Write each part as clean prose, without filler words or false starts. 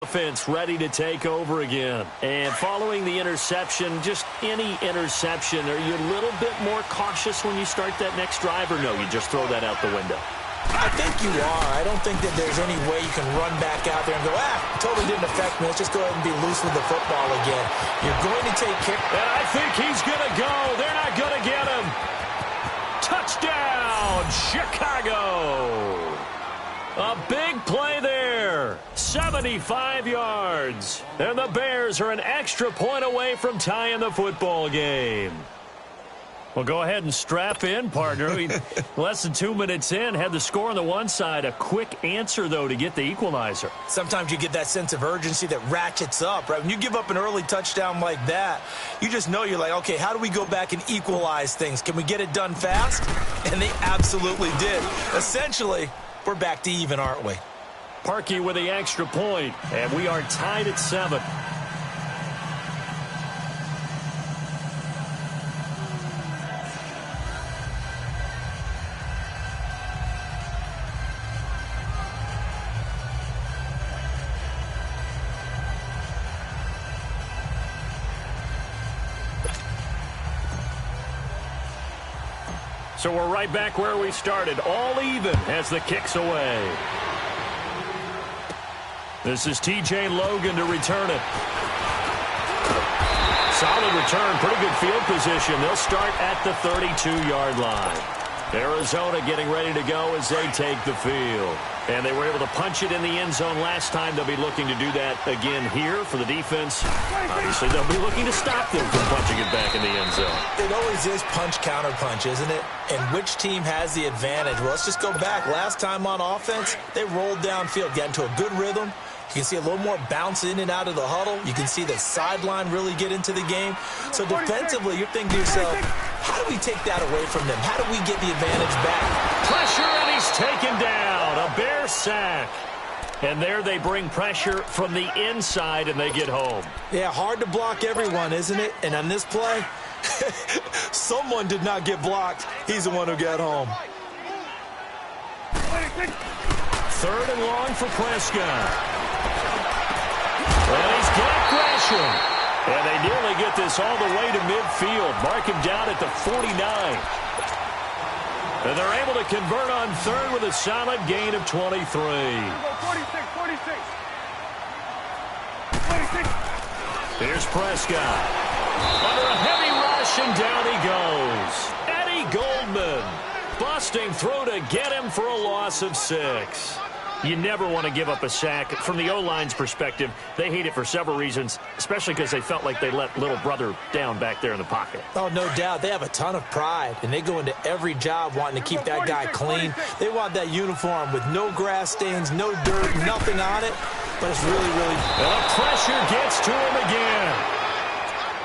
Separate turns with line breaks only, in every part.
Offense ready to take over again. And following the interception, just any interception, are you a little bit more cautious when you start that next drive, or no, you just throw that out the window?
I think you are. I don't think that there's any way you can run back out there and go, totally didn't affect me. Let's just go ahead and be loose with the football again. You're going to take care.
And I think he's going to go. They're not going to get him. Touchdown, Chicago. A big play there. 75 yards. And the Bears are an extra point away from tying the football game. Well, go ahead and strap in, partner. Less than 2 minutes in, had the score on the one side. A quick answer, though, to get the equalizer.
Sometimes you get that sense of urgency that ratchets up, right? When you give up an early touchdown like that, you just know you're like, okay, how do we go back and equalize things? Can we get it done fast? And they absolutely did. Essentially, we're back to even, aren't we?
Parkey with the extra point, and we are tied at 7. So we're right back where we started, all even as the kick's away. This is T.J. Logan to return it. Solid return, pretty good field position. They'll start at the 32-yard line. Arizona getting ready to go as they take the field. And they were able to punch it in the end zone last time. They'll be looking to do that again here for the defense. Obviously, they'll be looking to stop them from punching it back in the end zone.
It always is punch-counter-punch, isn't it? And which team has the advantage? Well, let's just go back. Last time on offense, they rolled downfield, got into a good rhythm. You can see a little more bounce in and out of the huddle. You can see the sideline really get into the game. So defensively, you're thinking to yourself, how do we take that away from them? How do we get the advantage back?
Pressure, and he's taken down. A Bear sack. And there they bring pressure from the inside, and they get home.
Yeah, hard to block everyone, isn't it? And on this play, someone did not get blocked. He's the one who got home.
3rd and long for Prescott. And he's got Gresham. And they nearly get this all the way to midfield. Mark him down at the 49. And they're able to convert on 3rd with a solid gain of 23.
46.
Here's Prescott. Under a heavy rush, and down he goes. Eddie Goldman busting through to get him for a loss of 6. You never want to give up a sack. From the O-line's perspective, they hate it for several reasons, especially because they felt like they let little brother down back there in the pocket.
Oh, no doubt. They have a ton of pride, and they go into every job wanting to keep that guy clean. They want that uniform with no grass stains, no dirt, nothing on it, but it's really, really...
And the pressure gets to him again.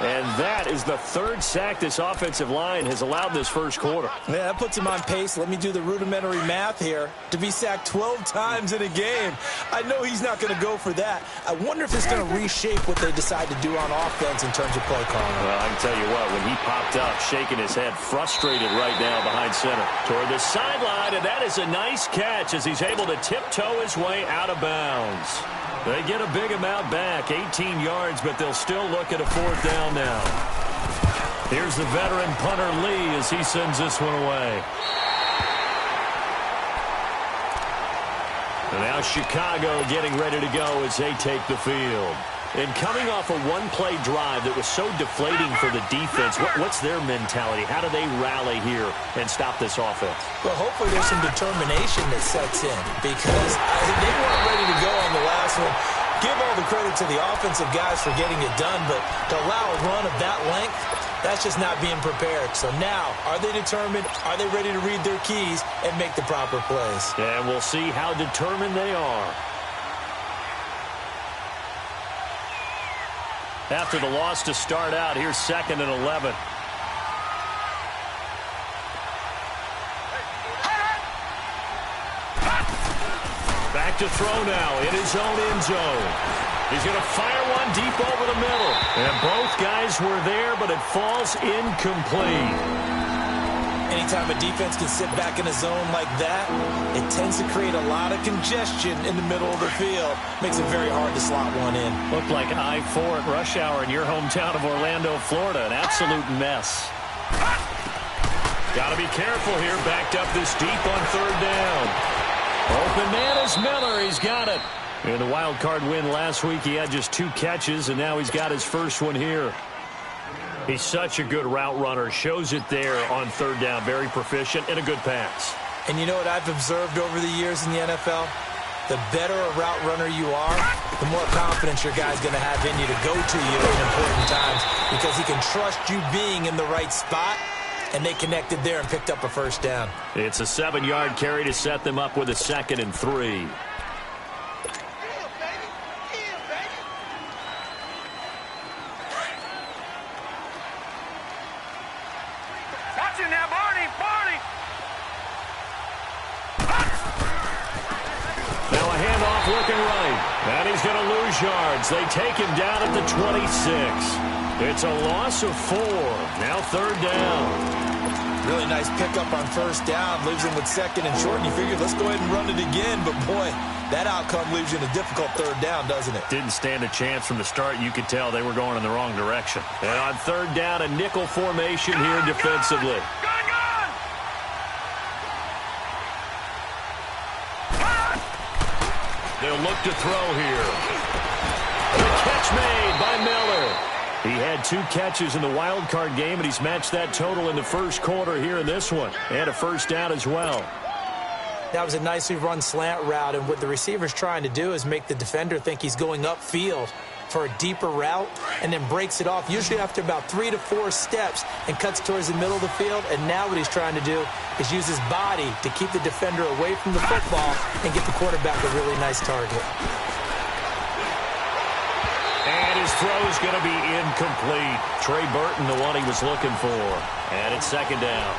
And that is the 3rd sack this offensive line has allowed this first quarter.
Yeah, that puts him on pace. Let me do the rudimentary math here. To be sacked 12 times in a game. I know he's not going to go for that. I wonder if it's going to reshape what they decide to do on offense in terms of play calling.
Well, I can tell you what, when he popped up, shaking his head, frustrated right now behind center. Toward the sideline, and that is a nice catch as he's able to tiptoe his way out of bounds. They get a big amount back, 18 yards, but they'll still look at a 4th down now. Here's the veteran punter Lee as he sends this one away. And now Chicago getting ready to go as they take the field. And coming off a one-play drive that was so deflating for the defense, what's their mentality? How do they rally here and stop this offense?
Well, hopefully there's some determination that sets in because they weren't ready to go on the last one. Give all the credit to the offensive guys for getting it done, but to allow a run of that length, that's just not being prepared. So now, are they determined? Are they ready to read their keys and make the proper plays?
And we'll see how determined they are. After the loss to start out, here's 2nd and 11. Back to throw now in his own end zone. He's going to fire one deep over the middle. And both guys were there, but it falls incomplete.
Anytime a defense can sit back in a zone like that, it tends to create a lot of congestion in the middle of the field. Makes it very hard to slot one in.
Looked like I-4 at rush hour in your hometown of Orlando, Florida. An absolute mess. Got to be careful here. Backed up this deep on third down. Open man is Miller. He's got it. In the wild card win last week, he had just 2 catches, and now he's got his first one here. He's such a good route runner. Shows it there on third down. Very proficient and a good pass.
And you know what I've observed over the years in the NFL? The better a route runner you are, the more confidence your guy's going to have in you to go to you in important times because he can trust you being in the right spot, and they connected there and picked up a first down.
It's a 7-yard carry to set them up with a 2nd and 3. Looking right, and he's going to lose yards. They take him down at the 26. It's a loss of 4. Now third down.
Really nice pickup on first down. Leaves him with 2nd and short, and you figure, let's go ahead and run it again. But, boy, that outcome leaves you in a difficult third down, doesn't it?
Didn't stand a chance from the start. You could tell they were going in the wrong direction. And on third down, a nickel formation here defensively. They'll look to throw here. The catch made by Miller. He had 2 catches in the wild card game, and he's matched that total in the first quarter here in this one. And a first down as well.
That was a nicely run slant route, and what the receiver's trying to do is make the defender think he's going upfield for a deeper route and then breaks it off, usually after about 3 to 4 steps, and cuts towards the middle of the field. And now what he's trying to do is use his body to keep the defender away from the football and get the quarterback a really nice target.
And his throw is going to be incomplete. Trey Burton, the one he was looking for. And it's 2nd down.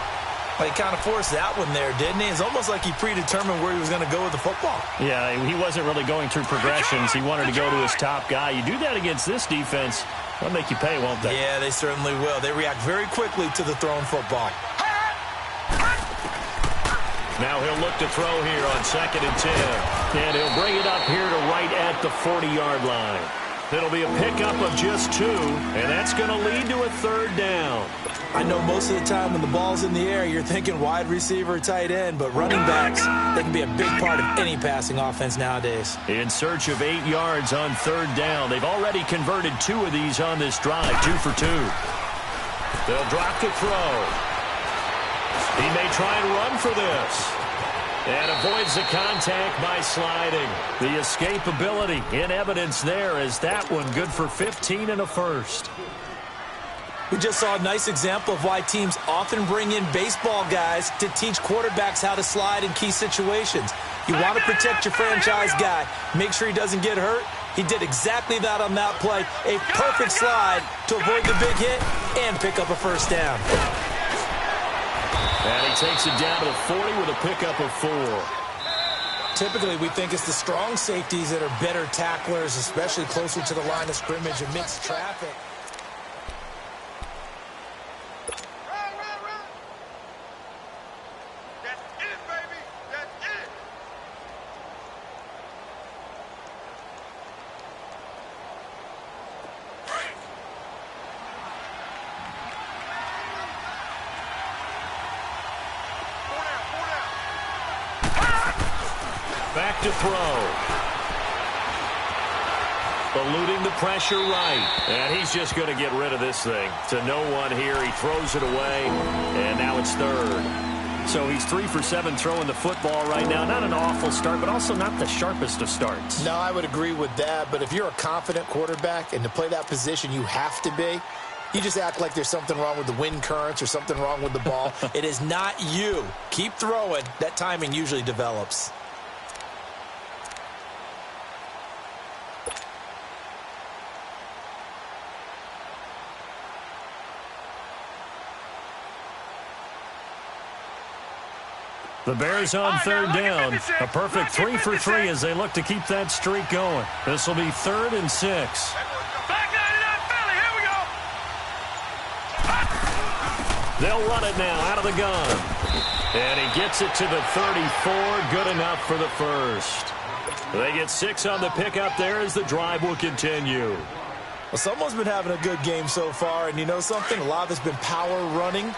Well, he kind of forced that one there, didn't he? It's almost like he predetermined where he was going to go with the football.
Yeah, he wasn't really going through progressions. He wanted to go to his top guy. You do that against this defense, they'll make you pay, won't they?
Yeah, they certainly will. They react very quickly to the thrown football.
Now he'll look to throw here on 2nd and 10. And he'll bring it up here to right at the 40-yard line. It'll be a pickup of just 2, and that's going to lead to a third down.
I know most of the time when the ball's in the air, you're thinking wide receiver, tight end, but running backs, they can be a big part of any passing offense nowadays.
In search of 8 yards on third down. They've already converted 2 of these on this drive, 2 for 2. They'll drop to throw. He may try and run for this. And avoids the contact by sliding. The escapability in evidence there is that one good for 15 and a first.
We just saw a nice example of why teams often bring in baseball guys to teach quarterbacks how to slide in key situations. You want to protect your franchise guy. Make sure he doesn't get hurt. He did exactly that on that play. A perfect slide to avoid the big hit and pick up a first down.
And he takes it down to the 40 with a pickup of 4.
Typically, we think it's the strong safeties that are better tacklers, especially closer to the line of scrimmage amidst traffic.
Back to throw. Eluding the pressure right. And he's just going to get rid of this thing. To no one here. He throws it away. And now it's third. So he's 3 for 7 throwing the football right now. Not an awful start, but also not the sharpest of starts.
No, I would agree with that. But if you're a confident quarterback and to play that position you have to be, you just act like there's something wrong with the wind currents or something wrong with the ball.
It is not you. Keep throwing. That timing usually develops.
The Bears on third down. A perfect 3 for 3 as they look to keep that streak going. This will be 3rd and 6. They'll run it now out of the gun. And he gets it to the 34. Good enough for the first. They get 6 on the pickup there as the drive will continue.
Well, someone's been having a good game so far, and you know something? A lot of it's been power running.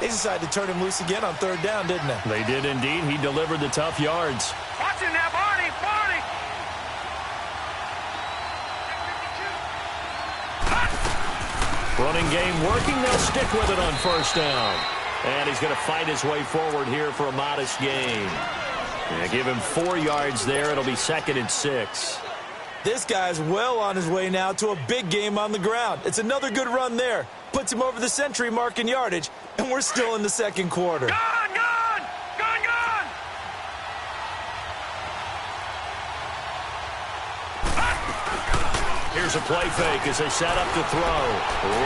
They decided to turn him loose again on 3rd down, didn't they?
They did indeed. He delivered the tough yards.
Watch him now, Barney!
Running game working. They'll stick with it on 1st down. And he's going to fight his way forward here for a modest gain. Yeah, give him 4 yards there. It'll be 2nd and 6.
This guy's well on his way now to a big game on the ground. It's another good run there. Puts him over the century mark in yardage, and we're still in the 2nd quarter.
Gone!
Here's a play fake as they set up to throw.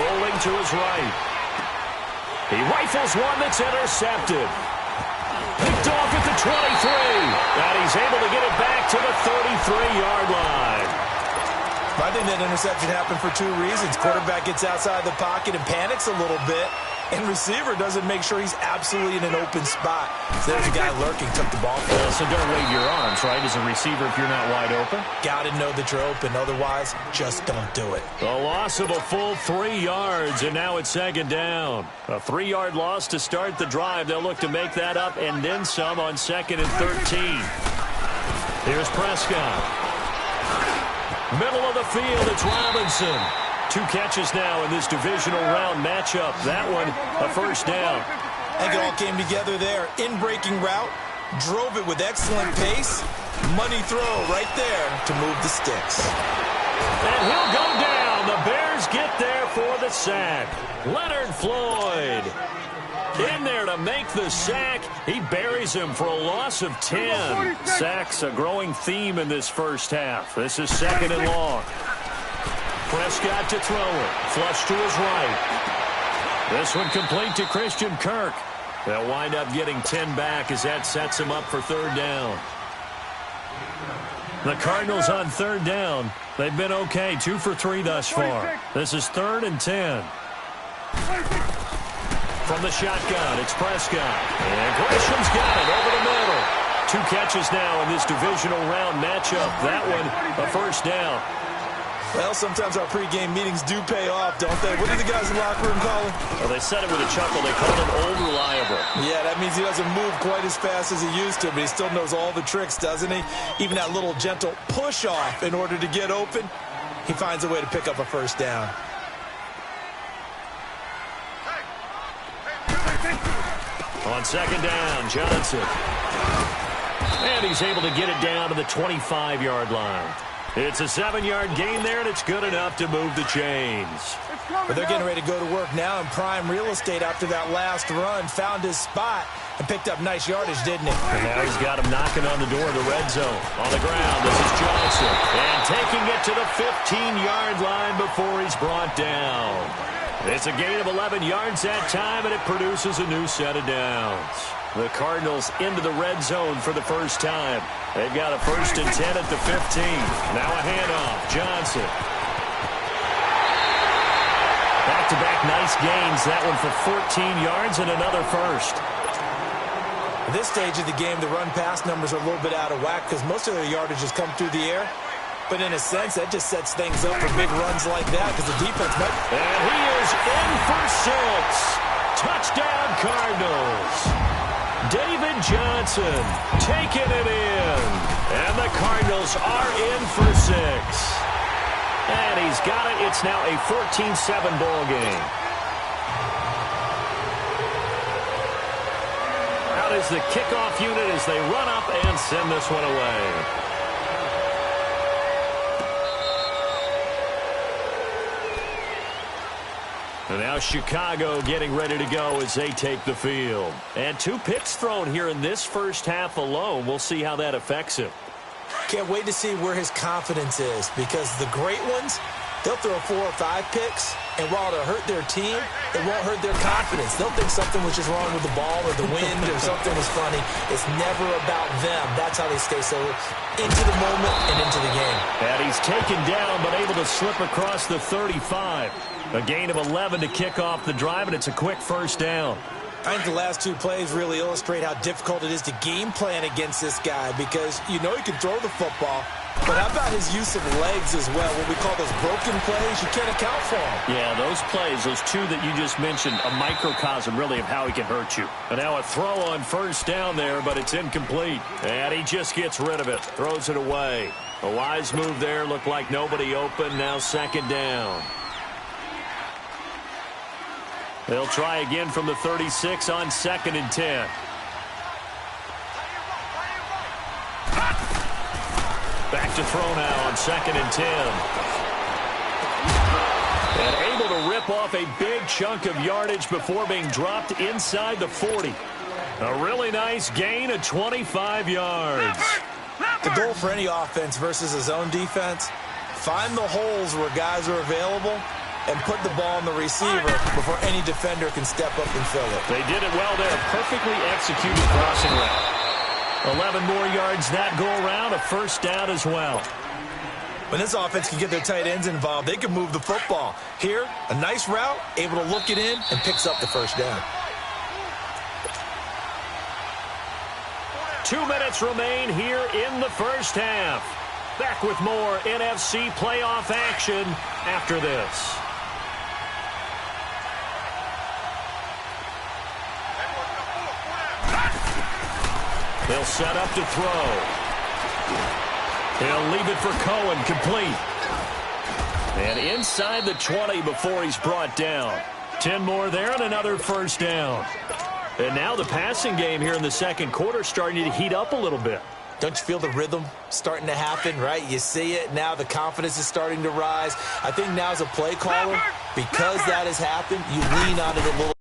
Rolling to his right. He rifles one that's intercepted. Picked off at the 23. And he's able to get it back to the 33-yard line.
I think that interception happened for 2 reasons. Quarterback gets outside the pocket and panics a little bit, and receiver doesn't make sure he's absolutely in an open spot. So there's a guy lurking, took the ball.
Well, so don't wave your arms, right, as a receiver if you're not wide open?
Got to know that you're open. Otherwise, just don't do it.
A loss of a full 3 yards, and now it's 2nd down. A 3-yard loss to start the drive. They'll look to make that up and then some on 2nd and 13. Here's Prescott. Middle of the field, it's Robinson. 2 catches now in this divisional round matchup. That one, a 1st down.
I think it all came together there. In-breaking route, drove it with excellent pace. Money throw right there to move the sticks.
And he'll go down. The Bears get there for the sack. Leonard Floyd in there to make the sack. He buries him for a loss of 10. Sacks a growing theme in this first half. This is 2nd and long. Prescott to throw it. Flush to his right. This one complete to Christian Kirk. They'll wind up getting 10 back as that sets him up for 3rd down. The Cardinals on 3rd down. They've been okay. 2 for 3 thus far. This is 3rd and 10. From the shotgun, it's Prescott. And Gresham's got it over the middle. 2 catches now in this divisional round matchup. That one, a 1st down.
Well, sometimes our pregame meetings do pay off, don't they? What do the guys in the locker room call him?
Well, they said it with a chuckle. They called him old reliable.
Yeah, that means he doesn't move quite as fast as he used to, but he still knows all the tricks, doesn't he? Even that little gentle push-off in order to get open, he finds a way to pick up a 1st down.
On 2nd down, Johnson. And he's able to get it down to the 25-yard line. It's a 7-yard gain there, and it's good enough to move the chains.
But they're getting ready to go to work now in prime real estate after that last run. Found his spot and picked up nice yardage, didn't he?
And now he's got him knocking on the door of the red zone. On the ground, this is Johnson. And taking it to the 15-yard line before he's brought down. It's a gain of 11 yards that time, and it produces a new set of downs. The Cardinals into the red zone for the first time. They've got a 1st and 10 at the 15. Now a handoff. Johnson. Back-to-back nice gains. That one for 14 yards and another 1st.
At this stage of the game, the run-pass numbers are a little bit out of whack because most of their yardage has come through the air. But in a sense, that just sets things up for big runs like that because the defense might...
And he is in for 6. Touchdown, Cardinals. David Johnson taking it in. And the Cardinals are in for 6. And he's got it. It's now a 14-7 ball game. Out is the kickoff unit as they run up and send this one away. And now Chicago getting ready to go as they take the field. And 2 picks thrown here in this first half alone. We'll see how that affects him.
Can't wait to see where his confidence is because the great ones, They'll throw 4 or 5 picks, and while it'll hurt their team, it won't hurt their confidence. They'll think something was just wrong with the ball or the wind or something was funny. It's never about them. That's how they stay so into the moment and into the game.
And he's taken down but able to slip across the 35. A gain of 11 to kick off the drive, and it's a quick first down.
I think the last 2 plays really illustrate how difficult it is to game plan against this guy because you know he can throw the football, but how about his use of legs as well? What we call those broken plays, you can't account for them.
Yeah, those plays, those 2 that you just mentioned, a microcosm really of how he can hurt you. And now a throw on first down there, but it's incomplete. And he just gets rid of it, throws it away. A wise move there, looked like nobody open, now second down. They'll try again from the 36 on 2nd and 10. Back to throw now on 2nd and 10. And able to rip off a big chunk of yardage before being dropped inside the 40. A really nice gain of 25 yards.
The goal for any offense versus a zone defense, find the holes where guys are available and put the ball on the receiver before any defender can step up and fill it.
They did it well there. Perfectly executed crossing route. 11 more yards that go around. A first down as well.
When this offense can get their tight ends involved, they can move the football. Here, a nice route, able to look it in, and picks up the first down.
2 minutes remain here in the first half. Back with more NFC playoff action after this. They'll set up to throw. He'll leave it for Cohen, complete. And inside the 20 before he's brought down. 10 more there and another first down. And now the passing game here in the second quarter starting to heat up a little bit.
Don't you feel the rhythm starting to happen, right? You see it. Now the confidence is starting to rise. I think now as a play caller, because that has happened, you lean on it a little